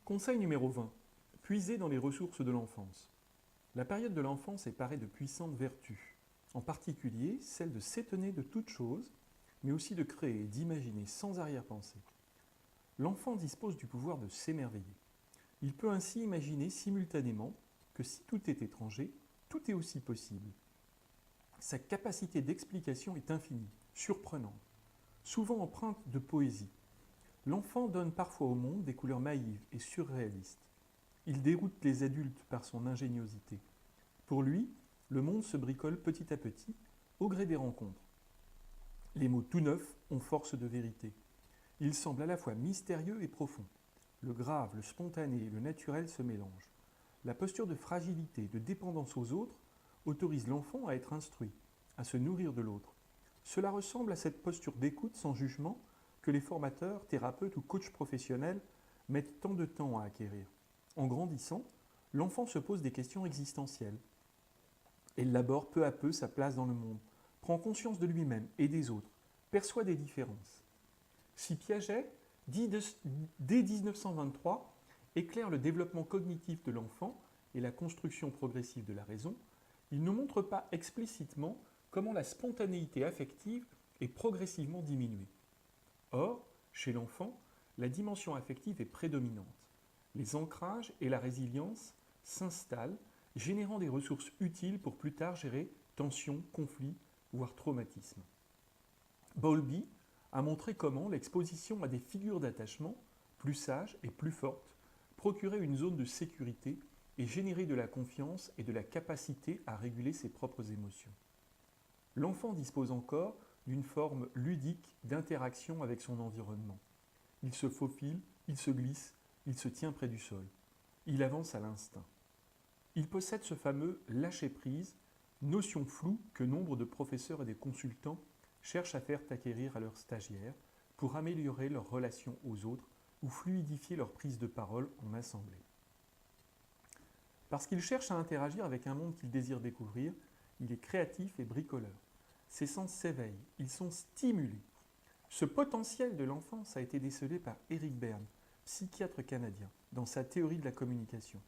Conseil numéro 20. Puiser dans les ressources de l'enfance. La période de l'enfance est parée de puissantes vertus, en particulier celle de s'étonner de toutes choses, mais aussi de créer et d'imaginer sans arrière-pensée. L'enfant dispose du pouvoir de s'émerveiller. Il peut ainsi imaginer simultanément que si tout est étranger, tout est aussi possible. Sa capacité d'explication est infinie, surprenante, souvent empreinte de poésie. L'enfant donne parfois au monde des couleurs naïves et surréalistes. Il déroute les adultes par son ingéniosité. Pour lui, le monde se bricole petit à petit, au gré des rencontres. Les mots tout neufs ont force de vérité. Ils semblent à la fois mystérieux et profonds. Le grave, le spontané et le naturel se mélangent. La posture de fragilité, de dépendance aux autres, autorise l'enfant à être instruit, à se nourrir de l'autre. Cela ressemble à cette posture d'écoute sans jugement que les formateurs, thérapeutes ou coachs professionnels mettent tant de temps à acquérir. En grandissant, l'enfant se pose des questions existentielles. Il élabore peu à peu sa place dans le monde, prend conscience de lui-même et des autres, perçoit des différences. Si Piaget, dès 1923, éclaire le développement cognitif de l'enfant et la construction progressive de la raison, il ne montre pas explicitement comment la spontanéité affective est progressivement diminuée. Or, chez l'enfant, la dimension affective est prédominante. Les ancrages et la résilience s'installent, générant des ressources utiles pour plus tard gérer tensions, conflits, voire traumatismes. Bowlby a montré comment l'exposition à des figures d'attachement, plus sages et plus fortes, procurait une zone de sécurité et générait de la confiance et de la capacité à réguler ses propres émotions. L'enfant dispose encore d'une forme ludique d'interaction avec son environnement. Il se faufile, il se glisse, il se tient près du sol. Il avance à l'instinct. Il possède ce fameux lâcher-prise, notion floue que nombre de professeurs et de consultants cherchent à faire acquérir à leurs stagiaires pour améliorer leur relation aux autres ou fluidifier leur prise de parole en assemblée. Parce qu'il cherche à interagir avec un monde qu'il désire découvrir, il est créatif et bricoleur. Ses sens s'éveillent, ils sont stimulés. Ce potentiel de l'enfance a été décelé par Eric Berne, psychiatre canadien, dans sa théorie de la communication,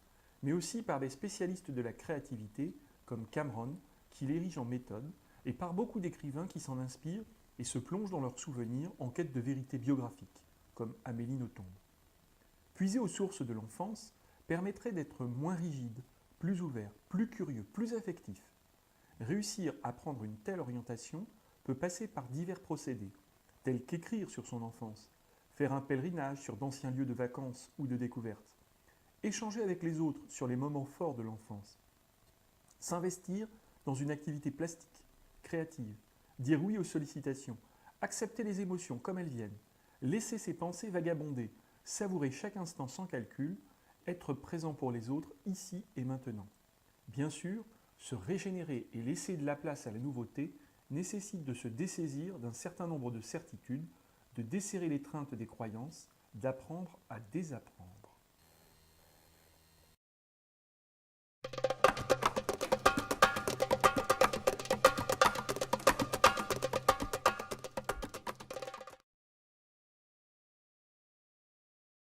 mais aussi par des spécialistes de la créativité, comme Cameron, qui l'érige en méthode, et par beaucoup d'écrivains qui s'en inspirent et se plongent dans leurs souvenirs en quête de vérité biographique, comme Amélie Nothomb. Puiser aux sources de l'enfance permettrait d'être moins rigide, plus ouvert, plus curieux, plus affectif. Réussir à prendre une telle orientation peut passer par divers procédés, tels qu'écrire sur son enfance, faire un pèlerinage sur d'anciens lieux de vacances ou de découverte, échanger avec les autres sur les moments forts de l'enfance, s'investir dans une activité plastique, créative, dire oui aux sollicitations, accepter les émotions comme elles viennent, laisser ses pensées vagabonder, savourer chaque instant sans calcul, être présent pour les autres ici et maintenant. Bien sûr, se régénérer et laisser de la place à la nouveauté nécessite de se dessaisir d'un certain nombre de certitudes, de desserrer l'étreinte des croyances, d'apprendre à désapprendre.